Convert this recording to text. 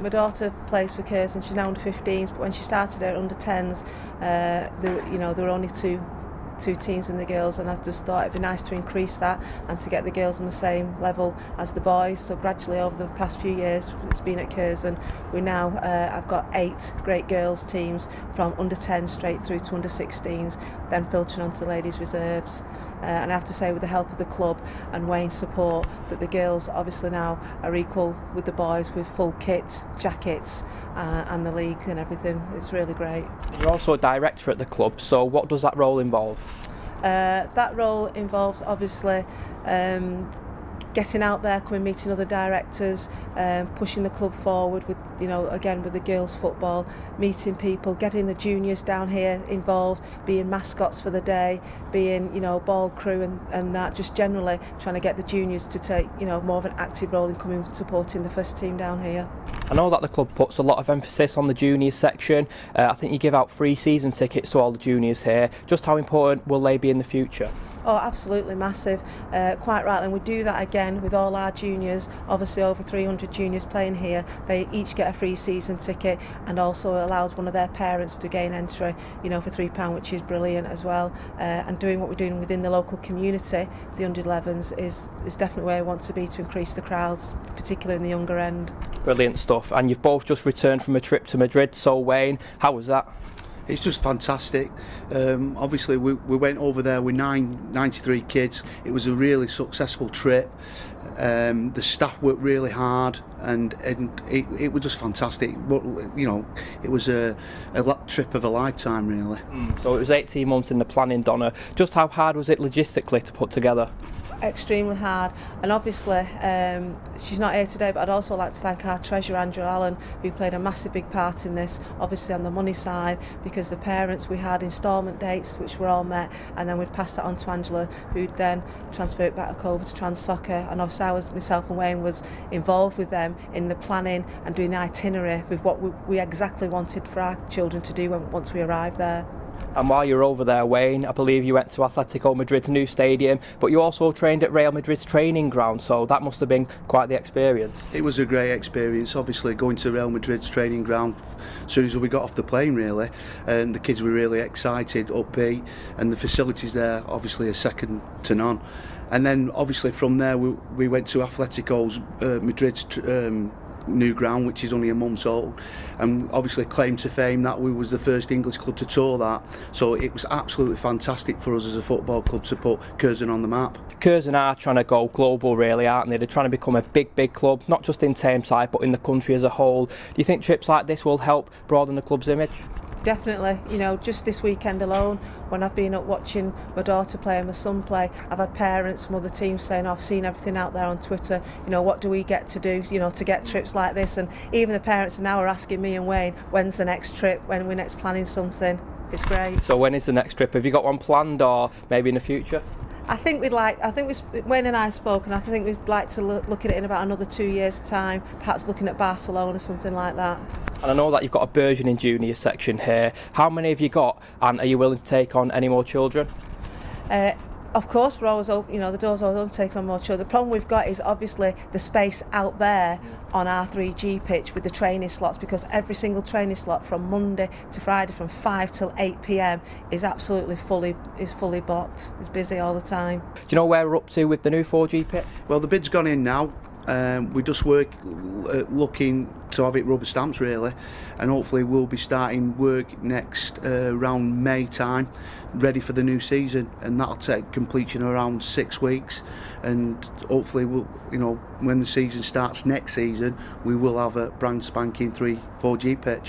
My daughter plays for Curzon, she's now under 15s, but when she started her under 10s, there were only two teams in the girls, and I just thought it'd be nice to increase that and to get the girls on the same level as the boys. So gradually over the past few years it's been at Curzon, we now I've got 8 great girls teams from under 10 straight through to under 16s, then filtering onto the ladies reserves. And I have to say, with the help of the club and Wayne's support, that the girls obviously now are equal with the boys with full kit, jackets, and the league and everything. It's really great. You're also a director at the club, so what does that role involve? That role involves obviously getting out there, coming meeting other directors, pushing the club forward with, again with the girls football, meeting people, getting the juniors down here involved, being mascots for the day, being ball crew and that, just generally trying to get the juniors to take more of an active role in coming supporting the first team down here. I know that the club puts a lot of emphasis on the juniors section. I think you give out free season tickets to all the juniors here. Just how important will they be in the future? Oh, absolutely massive. Quite right, and we do that again with all our juniors. Obviously over 300 juniors playing here. They each get a free season ticket, and also allows one of their parents to gain entry, for £3, which is brilliant as well. And doing what we're doing within the local community, the under 11s, is definitely where we want to be to increase the crowds, particularly in the younger end. Brilliant stuff. And you've both just returned from a trip to Madrid, so Wayne, how was that? It's just fantastic. Obviously we went over there with 93 kids. It was a really successful trip. The staff worked really hard, and it was just fantastic. But it was a trip of a lifetime, really. So it was 18 months in the planning, Donna. Just how hard was it logistically to put together? Extremely hard, and obviously she's not here today, but I'd also like to thank our treasurer Andrew Allen, who played a massive big part in this, obviously on the money side, because the parents, we had instalment dates which were all met, and then we'd pass that on to Angela, who'd then transfer it back over to Trans Soccer. And obviously myself and Wayne was involved with them in the planning and doing the itinerary with what we exactly wanted for our children to do once we arrived there. And while you're over there, Wayne, I believe you went to Atletico Madrid's new stadium, but you also trained at Real Madrid's training ground, so that must have been quite the experience. It was a great experience, obviously, going to Real Madrid's training ground as soon as we got off the plane, really. And the kids were really excited, upbeat, and the facilities there, obviously, are second to none. And then, obviously, from there, we went to Atletico's Madrid's new ground, which is only a month old, and obviously claimed to fame that we was the first English club to tour that. So it was absolutely fantastic for us as a football club to put Curzon on the map. Curzon are trying to go global, really, aren't they? They're trying to become a big club, not just in Tameside but in the country as a whole. Do you think trips like this will help broaden the club's image? Definitely. Just this weekend alone, when I've been up watching my daughter play and my son play, I've had parents from other teams saying, I've seen everything out there on Twitter, what do we get to do, to get trips like this? And even the parents now are asking me and Wayne, when's the next trip, when we're next planning something. It's great. So when is the next trip? Have you got one planned, or maybe in the future? Wayne and I spoke, and I think we'd like to look at it in about another 2 years' time, perhaps looking at Barcelona, something like that. And I know that you've got a burgeoning junior section here. How many have you got, and are you willing to take on any more children? Of course, we're always open, the door's always open to take on more children. The problem we've got is obviously the space out there on our 3G pitch with the training slots, because every single training slot from Monday to Friday from 5 till 8 p.m. is absolutely fully booked. It's busy all the time. Do you know where we're up to with the new 4G pitch? Well, the bid's gone in now. We just looking to have it rubber stamped, really, and hopefully we'll be starting work next around May time, ready for the new season, and that'll take completion around 6 weeks, and hopefully we'll, when the season starts next season, we will have a brand spanking 4G pitch.